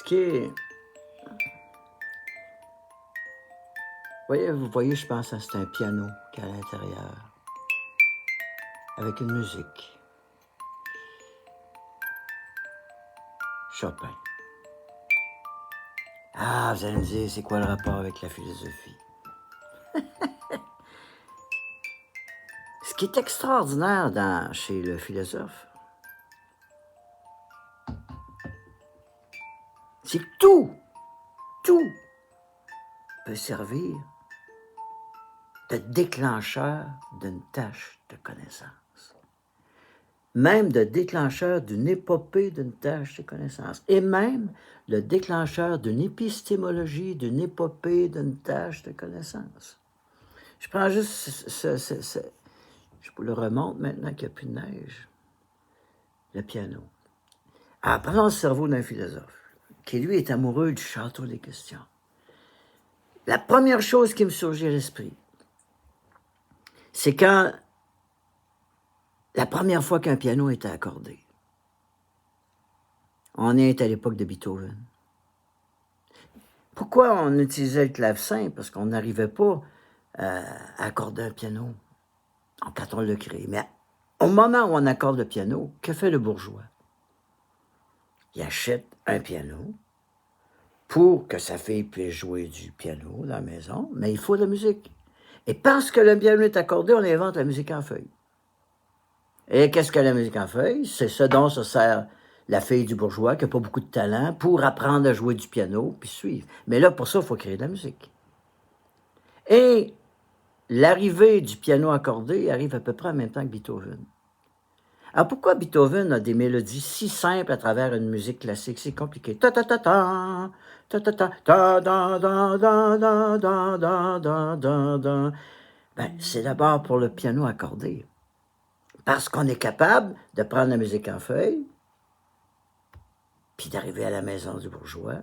Ce qui est... Vous voyez, je pense que c'est un piano qui est à l'intérieur, avec une musique. Chopin. Ah, vous allez me dire, c'est quoi le rapport avec la philosophie? Ce qui est extraordinaire chez le philosophe, c'est que tout peut servir de déclencheur d'une tâche de connaissance. Même de déclencheur d'une épopée d'une tâche de connaissance. Et même le déclencheur d'une épistémologie, d'une épopée d'une tâche de connaissance. Je prends juste je vous le remonte maintenant qu'il n'y a plus de neige. Le piano. Alors, prenons le cerveau d'un philosophe, qui lui est amoureux du château des questions. La première chose qui me surgit à l'esprit, c'est quand la première fois qu'un piano était accordé. On est à l'époque de Beethoven. Pourquoi on utilisait le clavecin? Parce qu'on n'arrivait pas à accorder un piano quand on le crée. Mais au moment où on accorde le piano, que fait le bourgeois? Il achète un piano pour que sa fille puisse jouer du piano dans la maison, mais il faut de la musique. Et parce que le piano est accordé, on invente la musique en feuille. Et qu'est-ce que la musique en feuille? C'est ce dont se sert la fille du bourgeois qui n'a pas beaucoup de talent pour apprendre à jouer du piano puis suivre. Mais là, pour ça, il faut créer de la musique. Et l'arrivée du piano accordé arrive à peu près en même temps que Beethoven. Alors pourquoi Beethoven a des mélodies si simples à travers une musique classique? C'est compliqué. Ta ta ta ta, ta ta ta, ta da da da da da da da da da. Ben, c'est d'abord pour le piano accordé. Parce qu'on est capable de prendre la musique en feuille, puis d'arriver à la maison du bourgeois,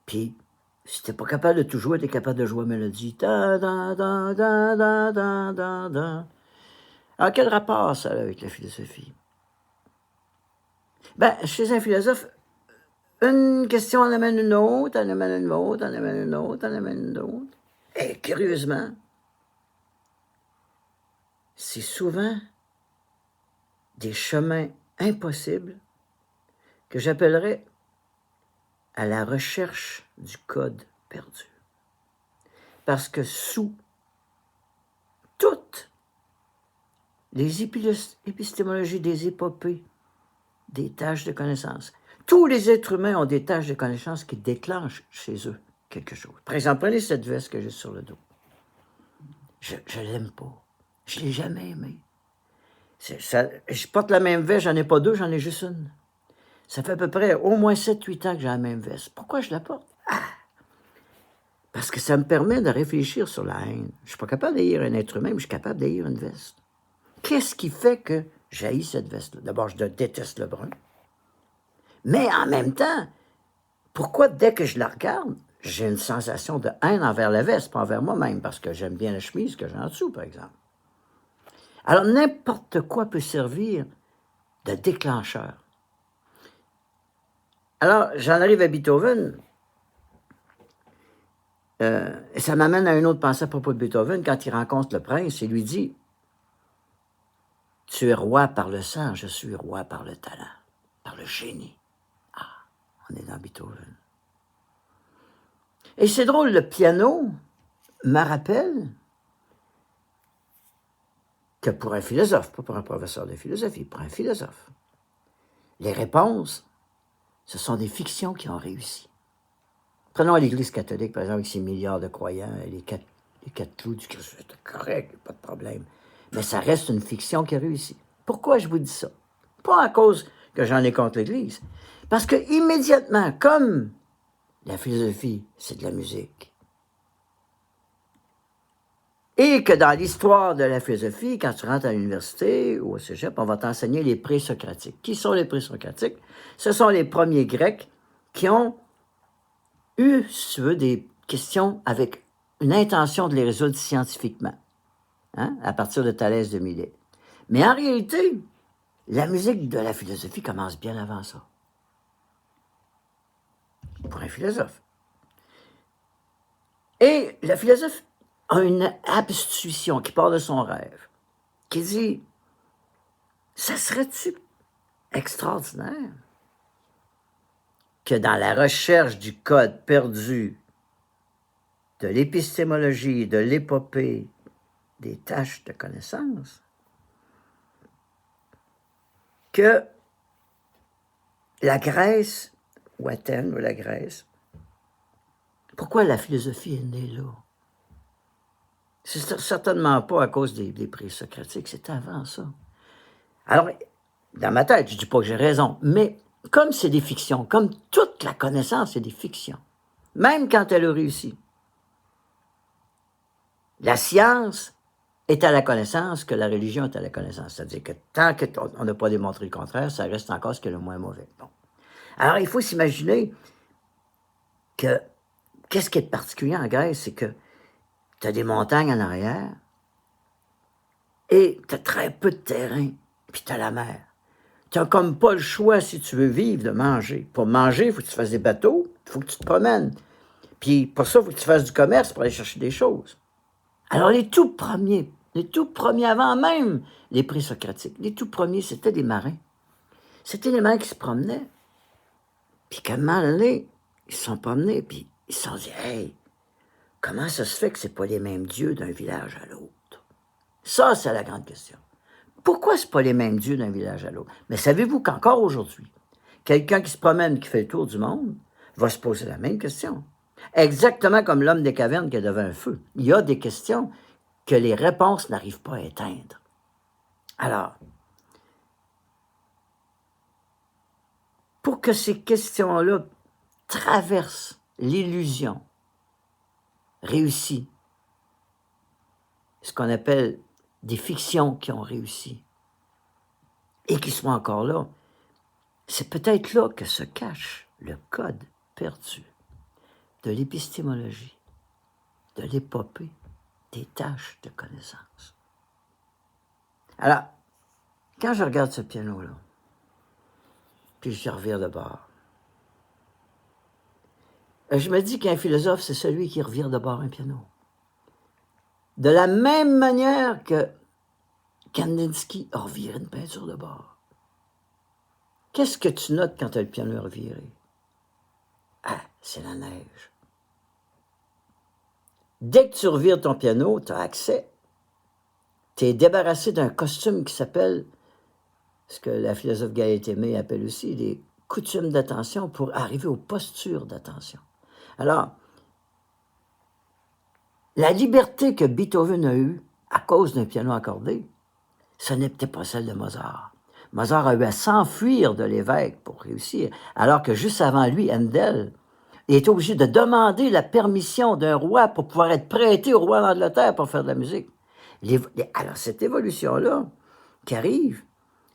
puis si t'es pas capable de tout jouer, t'es capable de jouer mélodie. Da da da da da da da da. Alors quel rapport ça a avec la philosophie? Ben, chez un philosophe, une question en amène une autre, en amène une autre, en amène une autre, en amène une autre. Et curieusement, c'est souvent des chemins impossibles que j'appellerais à la recherche du code perdu. Parce que sous toutes les épistémologies des épopées, des tâches de connaissance, tous les êtres humains ont des tâches de connaissance qui déclenchent chez eux quelque chose. Par exemple, prenez cette veste que j'ai sur le dos. Je l'aime pas. Je l'ai jamais aimée. Je porte la même veste, j'en ai pas deux, j'en ai juste une. Ça fait à peu près au moins 7-8 ans que j'ai la même veste. Pourquoi je la porte? Parce que ça me permet de réfléchir sur la haine. Je suis pas capable d'haïr un être humain, mais je suis capable d'haïr une veste. Qu'est-ce qui fait que j'haïs cette veste-là? D'abord, je déteste le brun. Mais en même temps, pourquoi dès que je la regarde, j'ai une sensation de haine envers la veste, pas envers moi-même, parce que j'aime bien la chemise que j'ai en dessous, par exemple. Alors, n'importe quoi peut servir de déclencheur. Alors, j'en arrive à Beethoven. Et ça m'amène à une autre pensée à propos de Beethoven. Quand il rencontre le prince, il lui dit « Tu es roi par le sang, je suis roi par le talent, par le génie. » Ah, on est dans Beethoven. Et c'est drôle, le piano me rappelle que pour un philosophe, pas pour un professeur de philosophie, pour un philosophe, les réponses, ce sont des fictions qui ont réussi. Prenons l'Église catholique, par exemple, avec ses milliards de croyants, les quatre clous du Christ, c'est correct, pas de problème. Mais ça reste une fiction qui a réussi. Pourquoi je vous dis ça? Pas à cause que j'en ai contre l'Église. Parce que immédiatement, comme la philosophie, c'est de la musique, et que dans l'histoire de la philosophie, quand tu rentres à l'université ou au cégep, on va t'enseigner les présocratiques. Qui sont les présocratiques? Ce sont les premiers Grecs qui ont eu, si tu veux, des questions avec une intention de les résoudre scientifiquement, hein, à partir de Thalès de Milet. Mais en réalité, la musique de la philosophie commence bien avant ça. pour un philosophe. Et le philosophe a une intuition qui part de son rêve, qui dit, ça serait-tu extraordinaire que dans la recherche du code perdu de l'épistémologie, de l'épopée, des tâches de connaissance, que la Grèce, ou Athènes, ou la Grèce, pourquoi la philosophie est née là? C'est certainement pas à cause des présocratiques, c'est avant ça. Alors, dans ma tête, je dis pas que j'ai raison, mais comme c'est des fictions, comme toute la connaissance est des fictions, même quand elle a réussi, la science est à la connaissance que la religion est à la connaissance. C'est-à-dire que tant qu'on n'a pas démontré le contraire, ça reste encore ce qui est le moins mauvais. Bon. Alors, il faut s'imaginer que, qu'est-ce qui est particulier en Grèce, c'est que tu as des montagnes en arrière et tu as très peu de terrain, puis tu as la mer. Tu n'as comme pas le choix, si tu veux vivre, de manger. Pour manger, il faut que tu fasses des bateaux, il faut que tu te promènes. Puis pour ça, il faut que tu fasses du commerce pour aller chercher des choses. Alors les tout premiers avant même les présocratiques, les tout premiers, c'était des marins. C'était des marins qui se promenaient. Puis qu'à un moment donné, ils se sont promenés, puis ils se sont dit, « Hey, comment ça se fait que c'est pas les mêmes dieux d'un village à l'autre? » Ça, c'est la grande question. Pourquoi c'est pas les mêmes dieux d'un village à l'autre? Mais savez-vous qu'encore aujourd'hui, quelqu'un qui se promène, qui fait le tour du monde, va se poser la même question. Exactement comme l'homme des cavernes qui est devant un feu. Il y a des questions que les réponses n'arrivent pas à éteindre. Alors, pour que ces questions-là traversent l'illusion réussie, ce qu'on appelle des fictions qui ont réussi et qui sont encore là, c'est peut-être là que se cache le code perdu de l'épistémologie, de l'épopée, des tâches de connaissance. Alors, quand je regarde ce piano-là, puis je revire de bord, je me dis qu'un philosophe, c'est celui qui revire de bord un piano. De la même manière que Kandinsky a reviré une peinture de bord. Qu'est-ce que tu notes quand tu as le piano reviré? Ah, c'est la neige. Dès que tu revires ton piano, tu as accès. Tu es débarrassé d'un costume qui s'appelle, ce que la philosophe Gaëlle Aimé appelle aussi, les coutumes d'attention pour arriver aux postures d'attention. Alors, la liberté que Beethoven a eue à cause d'un piano accordé, ce n'était pas celle de Mozart. Mozart a eu à s'enfuir de l'évêque pour réussir, alors que juste avant lui, Handel, il était obligé de demander la permission d'un roi pour pouvoir être prêté au roi d'Angleterre pour faire de la musique. Alors, cette évolution-là qui arrive,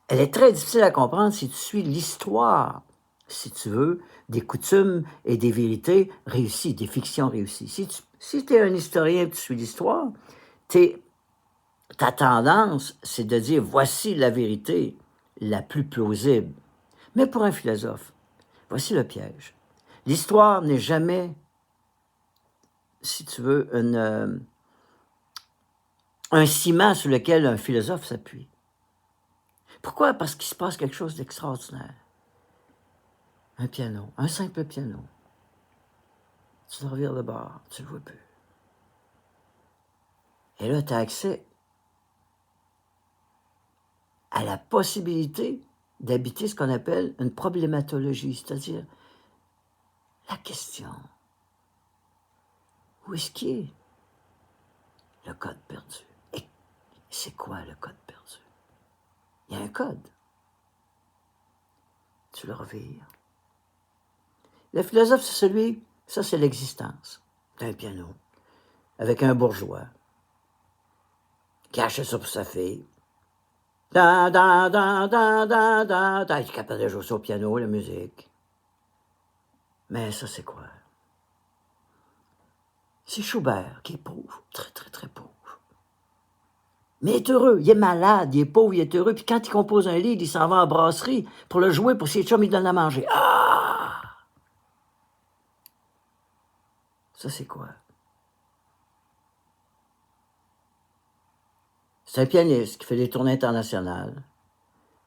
elle est très difficile à comprendre si tu suis l'histoire, si tu veux, des coutumes et des vérités réussies, des fictions réussies. Si tu es un historien et tu suis l'histoire, ta tendance, c'est de dire, voici la vérité la plus plausible. Mais pour un philosophe, voici le piège. L'histoire n'est jamais, si tu veux, un ciment sur lequel un philosophe s'appuie. Pourquoi? Parce qu'il se passe quelque chose d'extraordinaire. Un piano, un simple piano. Tu le revires de bord, tu le vois plus. Et là, tu as accès à la possibilité d'habiter ce qu'on appelle une problématologie, c'est-à-dire la question. Où est-ce qu'il est le code perdu? Et c'est quoi le code perdu? Il y a un code. Tu le revires. Le philosophe, c'est celui, ça c'est l'existence d'un piano, avec un bourgeois qui achète ça pour sa fille. Il est capable de jouer ça au piano, la musique. Mais ça, c'est quoi? C'est Schubert qui est pauvre, très, très, très pauvre. Mais il est heureux, il est malade, il est pauvre, il est heureux. Puis quand il compose un livre, il s'en va en brasserie pour le jouer, pour ses chums, il donne à manger. Ah! Ça, c'est quoi? C'est un pianiste qui fait des tournées internationales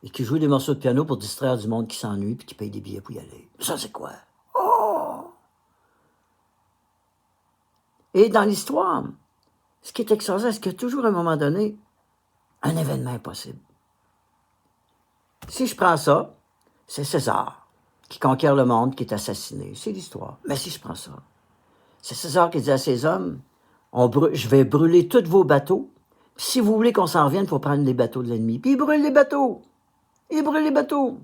et qui joue des morceaux de piano pour distraire du monde qui s'ennuie puis qui paye des billets pour y aller. Ça, c'est quoi? Oh! Et dans l'histoire, ce qui est extraordinaire, c'est qu'il y a toujours à un moment donné un événement impossible. Si je prends ça, c'est César qui conquiert le monde, qui est assassiné. C'est l'histoire. Mais si je prends ça, c'est César qui dit à ses hommes, je vais brûler tous vos bateaux. Puis si vous voulez qu'on s'en revienne, il faut prendre les bateaux de l'ennemi. Puis il brûle les bateaux. Il brûle les bateaux.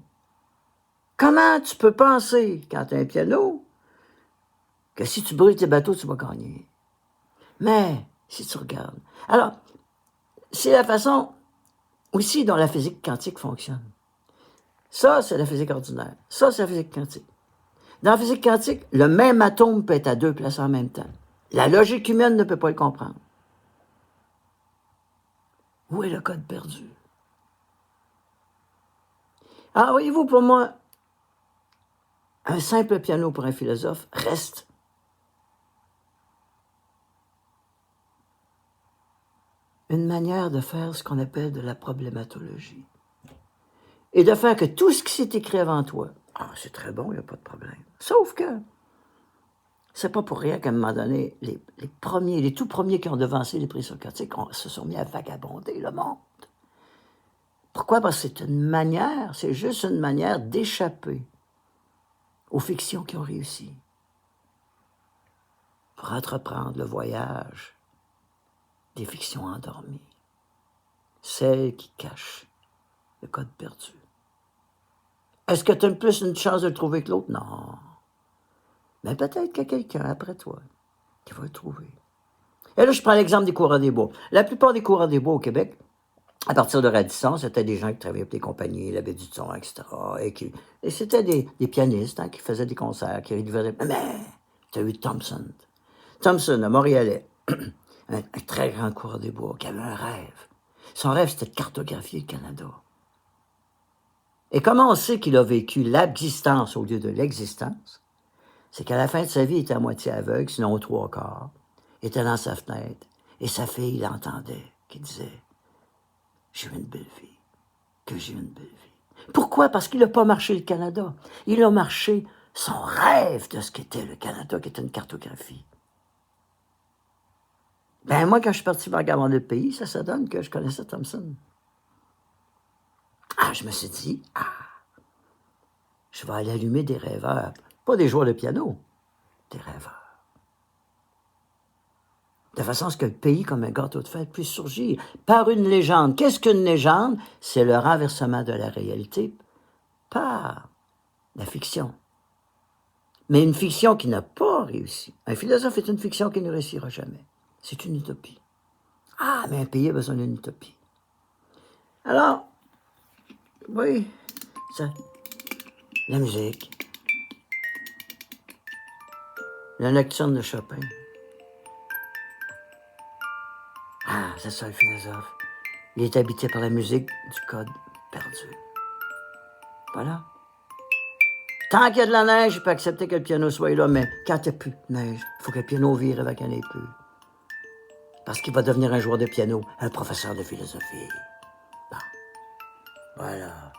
Comment tu peux penser, quand tu as un piano, que si tu brûles tes bateaux, tu vas gagner? Mais, si tu regardes. Alors, c'est la façon aussi dont la physique quantique fonctionne. Ça, c'est la physique ordinaire. Ça, c'est la physique quantique. Dans la physique quantique, le même atome peut être à deux places en même temps. La logique humaine ne peut pas le comprendre. Où est le code perdu? Alors, voyez-vous, pour moi, un simple piano pour un philosophe reste une manière de faire ce qu'on appelle de la problématologie. Et de faire que tout ce qui s'est écrit avant toi, c'est très bon, il n'y a pas de problème. Sauf que, c'est pas pour rien qu'à un moment donné, les tout premiers qui ont devancé les pressions quantiques se sont mis à vagabonder le monde. Pourquoi? Parce que c'est une manière, c'est juste une manière d'échapper aux fictions qui ont réussi pour entreprendre le voyage des fictions endormies, celles qui cachent le code perdu. Est-ce que tu as plus une chance de le trouver que l'autre? Non. Mais peut-être qu'il y a quelqu'un après toi qui va le trouver. Et là, je prends l'exemple des coureurs des bois. La plupart des coureurs des bois au Québec, à partir de Radisson, c'était des gens qui travaillaient pour des compagnies, la Baie du Thon, etc. Et c'était des pianistes qui faisaient des concerts, qui livraient. Mais tu as eu Thompson. Thompson, à Montréalais, un très grand coureur des bois, qui avait un rêve. Son rêve, c'était de cartographier le Canada. Et comment on sait qu'il a vécu l'existence au lieu de l'existence? C'est qu'à la fin de sa vie, il était à moitié aveugle, sinon aux trois quarts. Il était dans sa fenêtre, et sa fille l'entendait, qui disait « J'ai eu une belle vie, que j'ai eu une belle vie. » Pourquoi? Parce qu'il n'a pas marché le Canada. Il a marché son rêve de ce qu'était le Canada, qui était une cartographie. Ben moi, quand je suis parti vagabonder le pays, ça donne que je connaissais Thompson. Je me suis dit, je vais aller allumer des rêveurs. Pas des joueurs de piano, des rêveurs. De façon à ce que le pays, comme un gâteau de fête, puisse surgir par une légende. Qu'est-ce qu'une légende? C'est le renversement de la réalité par la fiction. Mais une fiction qui n'a pas réussi. Un philosophe est une fiction qui ne réussira jamais. C'est une utopie. Mais un pays a besoin d'une utopie. Alors, oui, ça, la musique, la nocturne de Chopin. C'est ça le philosophe. Il est habité par la musique du code perdu. Voilà. Tant qu'il y a de la neige, je peux accepter que le piano soit là, mais quand il n'y a plus de neige, il faut que le piano vire avec un peu. Parce qu'il va devenir un joueur de piano, un professeur de philosophie. Bon. Voilà.